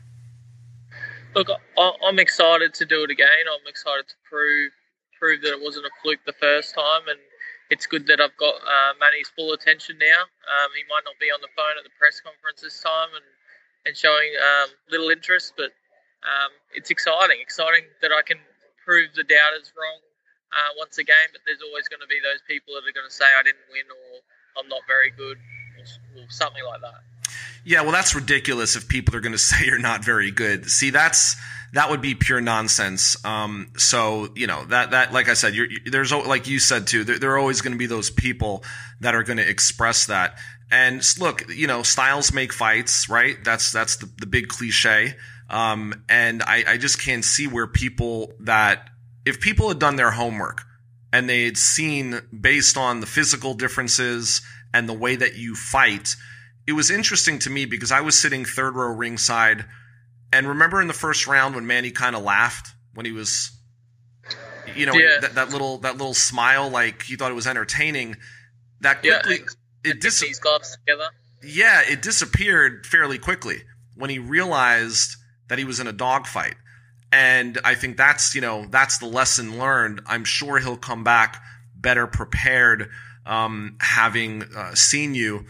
S4: Look, I'm excited to do it again. I'm excited to prove that it wasn't a fluke the first time, and it's good that I've got Manny's full attention now. He might not be on the phone at the press conference this time and showing little interest, but it's exciting that I can prove the doubters wrong once again. But there's always going to be those people that are going to say I didn't win or I'm not very good or something like that.
S1: Yeah, well, that's ridiculous if people are going to say you're not very good. See, that would be pure nonsense. So, that like I said, there's, like you said too, there are always going to be those people that are going to express that. And look, styles make fights, right? That's the big cliche. And I just can't see where if people had done their homework and they had seen based on the physical differences and the way that you fight. It was interesting to me because I was sitting third row ringside, and remember in the first round when Manny kind of laughed when he was, that little smile, like he thought it was entertaining. That quickly,
S4: these gloves together.
S1: Yeah, it disappeared fairly quickly when he realized that he was in a dogfight, and I think that's the lesson learned. I'm sure he'll come back better prepared, having seen you.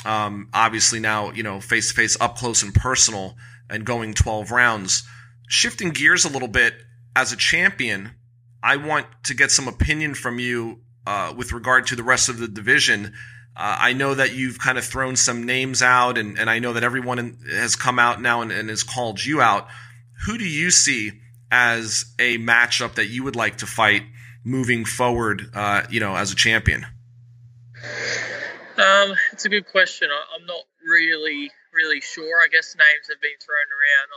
S1: Obviously now, face to face, up close and personal, and going 12 rounds. Shifting gears a little bit, as a champion, I want to get some opinion from you with regard to the rest of the division. I know that you've kind of thrown some names out, and I know that everyone has come out now and has called you out. Who do you see as a matchup that you would like to fight moving forward, as a champion?
S4: It's a good question. I'm not really sure. I guess names have been thrown around.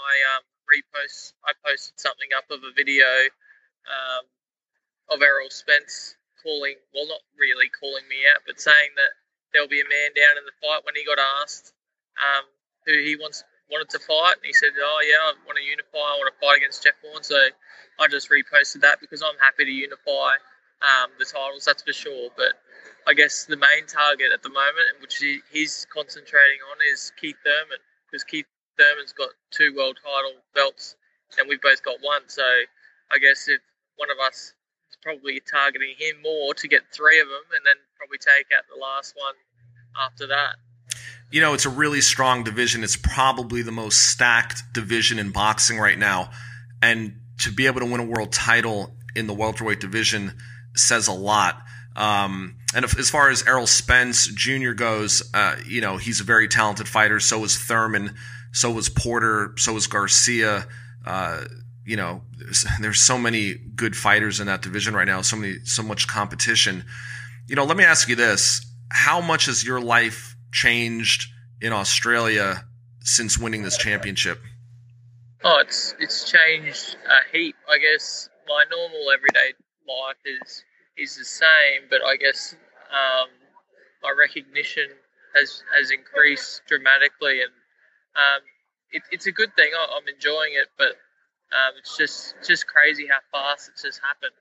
S4: I posted something up of a video of Errol Spence not really calling me out, but saying that there'll be a man down in the fight when he got asked who he wanted to fight, and he said, "Oh yeah, I want to unify. I want to fight against Jeff Horn." So I just reposted that because I'm happy to unify the titles, that's for sure. But I guess the main target at the moment, which he's concentrating on, is Keith Thurman, because Keith Thurman's got 2 world title belts and we've both got 1. So I guess if one of us is probably targeting him more to get 3 of them and then probably take out the last one after that.
S1: It's a really strong division. It's probably the most stacked division in boxing right now. And to be able to win a world title in the welterweight division says a lot. And as far as Errol Spence Jr. goes, he's a very talented fighter. So is Thurman. So was Porter. So was Garcia. There's so many good fighters in that division right now. So much competition. Let me ask you this: how much has your life changed in Australia since winning this championship?
S4: Oh, it's changed a heap. I guess my normal everyday life is the same, but I guess my recognition has increased dramatically, and it's a good thing. I'm enjoying it, but it's just crazy how fast it's just happened.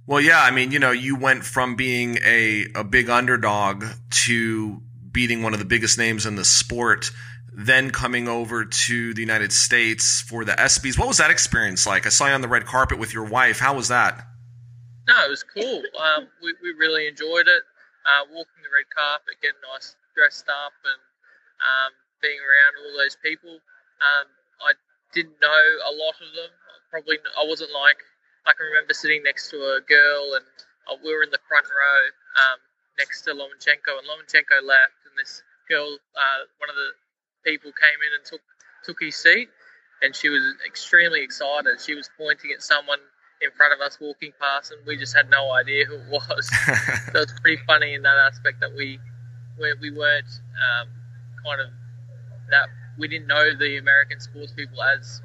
S1: Well, yeah, I mean, you went from being a big underdog to beating one of the biggest names in the sport, then coming over to the United States for the ESPYs. What was that experience like? I saw you on the red carpet with your wife. How was that?
S4: No, it was cool. We really enjoyed it. Walking the red carpet, getting nice dressed up, and being around all those people. I didn't know a lot of them. I wasn't like, I can remember sitting next to a girl, and we were in the front row next to Lomachenko, and Lomachenko left, and this girl, one of the people came in and took his seat, and she was extremely excited. She was pointing at someone in front of us walking past, and we just had no idea who it was. So it's pretty funny in that aspect that we weren't we didn't know the American sports people as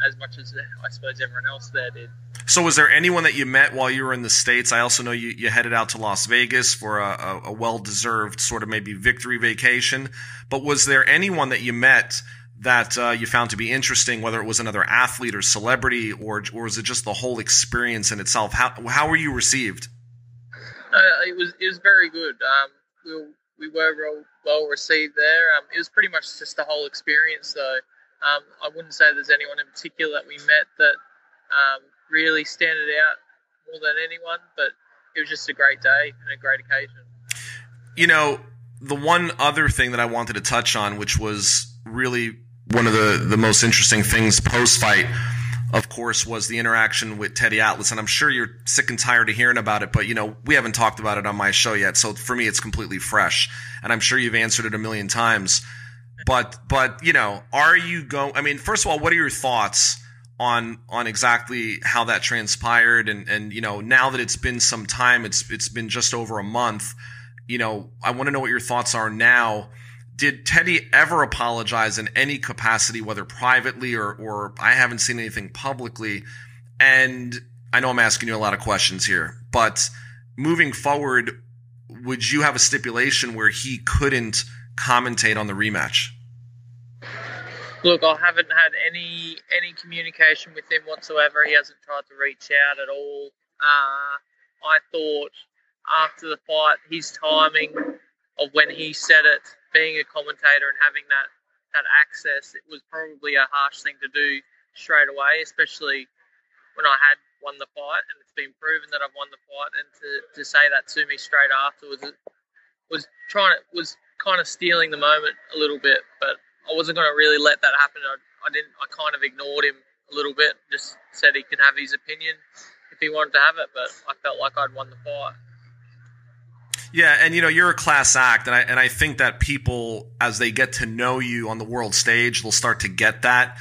S4: as much as I suppose everyone else there did.
S1: So was there anyone that you met while you were in the States? I also know you headed out to Las Vegas for a well-deserved sort of maybe victory vacation. But was there anyone that you met that you found to be interesting, whether it was another athlete or celebrity, or was it just the whole experience in itself? How were you received?
S4: It was very good. We were well received there. It was pretty much just the whole experience, though. I wouldn't say there's anyone in particular that we met that really standed out more than anyone, but it was just a great day and a great occasion.
S1: You know, the one other thing that I wanted to touch on, which was really one of the most interesting things post-fight, of course, was the interaction with Teddy Atlas. And I'm sure you're sick and tired of hearing about it, but, you know, we haven't talked about it on my show yet. So for me, it's completely fresh. And I'm sure you've answered it a million times. But you know, are you going – I mean, first of all, what are your thoughts on exactly how that transpired? And you know, now that it's been some time, it's been just over a month, you know, I want to know what your thoughts are now. Did Teddy ever apologize in any capacity, whether privately or I haven't seen anything publicly? And I know I'm asking you a lot of questions here, but moving forward, would you have a stipulation where he couldn't commentate on the rematch?
S4: Look, I haven't had any communication with him whatsoever. He hasn't tried to reach out at all. I thought after the fight, his timing of when he said it, being a commentator and having that access, it was probably a harsh thing to do straight away, especially when I had won the fight and it's been proven that I've won the fight. And to say that to me straight afterwards was kind of stealing the moment a little bit, but I wasn't going to really let that happen. I kind of ignored him a little bit, just said he could have his opinion if he wanted to have it, but I felt like I'd won the fight.
S1: Yeah, and you know, you're a class act, and I think that people, as they get to know you on the world stage, they'll start to get that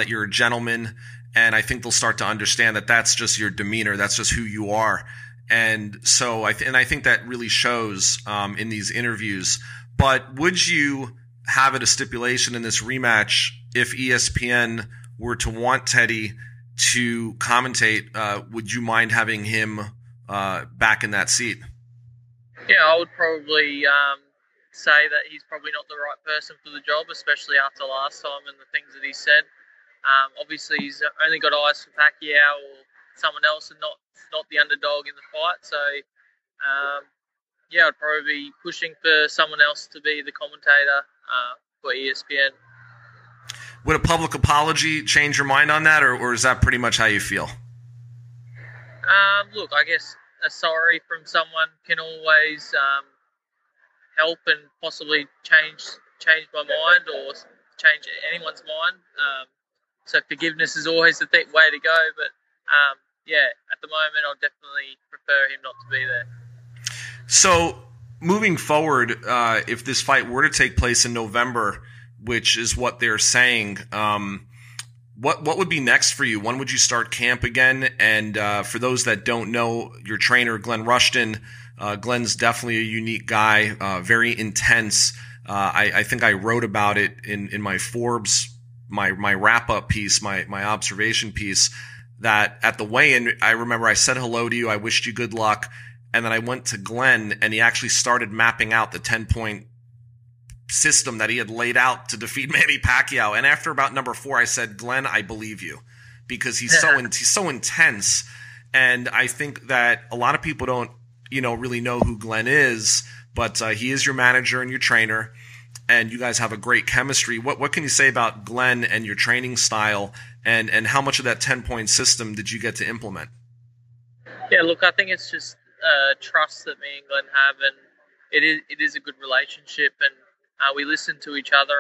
S1: you're a gentleman, and I think they'll start to understand that that's just your demeanor, that's just who you are. And so I think that really shows in these interviews. But would you have it a stipulation in this rematch if ESPN were to want Teddy to commentate? Would you mind having him back in that seat?
S4: Yeah, I would probably say that he's probably not the right person for the job, especially after last time and the things that he said. Obviously, he's only got eyes for Pacquiao or someone else and not the underdog in the fight. So, yeah, I'd probably be pushing for someone else to be the commentator for ESPN.
S1: Would a public apology change your mind on that, or is that pretty much how you feel?
S4: Look, I guess a sorry from someone can always help and possibly change my mind or change anyone's mind. So forgiveness is always the way to go. But yeah, at the moment, I'll definitely prefer him not to be there.
S1: So moving forward, if this fight were to take place in November, which is what they're saying, what would be next for you? When would you start camp again? And for those that don't know, your trainer, Glenn Rushton, Glenn's definitely a unique guy, very intense. I think I wrote about it in my Forbes, my wrap-up piece, my observation piece, that at the weigh-in, I remember I said hello to you, I wished you good luck, and then I went to Glenn, and he actually started mapping out the 10-point system that he had laid out to defeat Manny Pacquiao. And after about number 4, I said, Glenn, I believe you, because he's so intense. And I think that a lot of people don't, really know who Glenn is, but he is your manager and your trainer, and you guys have a great chemistry. What can you say about Glenn and your training style, and how much of that 10-point system did you get to implement?
S4: Yeah, look, I think it's just trust that me and Glenn have, and it is a good relationship, and we listen to each other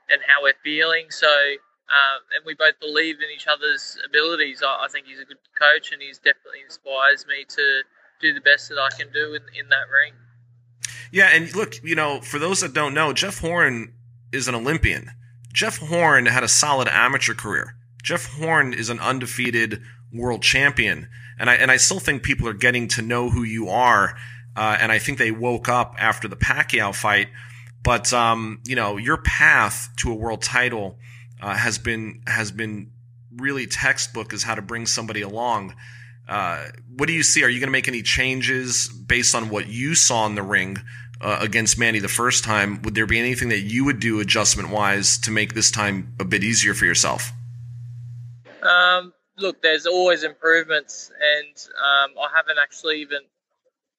S4: and how we're feeling. So, and we both believe in each other's abilities. I think he's a good coach, and he's definitely inspires me to do the best that I can do in that ring.
S1: Yeah, and look, for those that don't know, Jeff Horn is an Olympian. Jeff Horn had a solid amateur career. Jeff Horn is an undefeated world champion, and I still think people are getting to know who you are, and I think they woke up after the Pacquiao fight. But your path to a world title has been really textbook as how to bring somebody along. What do you see? Are you going to make any changes based on what you saw in the ring against Manny the first time? Would there be anything that you would do adjustment-wise to make this time a bit easier for yourself?
S4: Look, there's always improvements, and I haven't actually even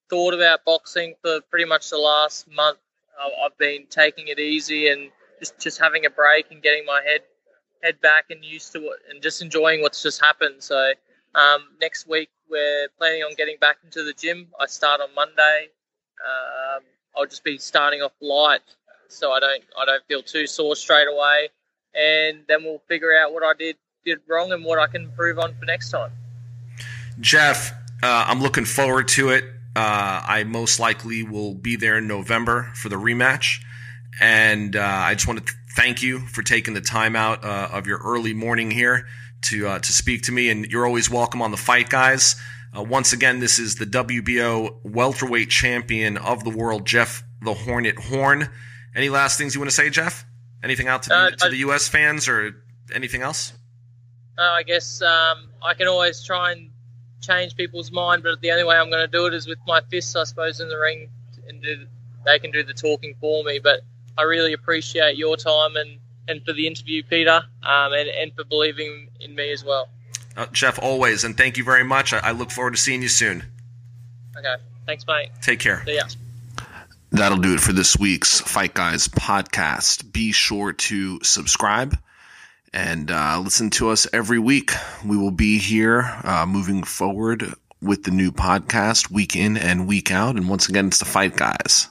S4: thought about boxing for pretty much the last month. I've been taking it easy and just having a break and getting my head back and used to it and just enjoying what's just happened. So next week we're planning on getting back into the gym. I start on Monday. I'll just be starting off light so I don't feel too sore straight away, and then we'll figure out what I did wrong and what I can improve on for next time.
S1: Jeff, I'm looking forward to it. I most likely will be there in November for the rematch, and I just want to thank you for taking the time out of your early morning here to speak to me, and you're always welcome on the Fight Guys. Once again, this is the WBO welterweight champion of the world, Jeff the Hornet Horn. Any last things you want to say, Jeff? Anything out to the U.S. fans or anything else?
S4: I guess I can always try and change people's mind, but the only way I'm going to do it is with my fists, I suppose, in the ring, and they can do the talking for me. But I really appreciate your time and for the interview, Peter, and for believing in me as well.
S1: Jeff, always, and thank you very much. I look forward to seeing you soon.
S4: Okay, thanks, mate.
S1: Take care.
S4: See ya.
S1: That'll do it for this week's Fight Guys podcast. Be sure to subscribe and listen to us every week. We will be here moving forward with the new podcast week in and week out. And once again, it's the Fight Guys.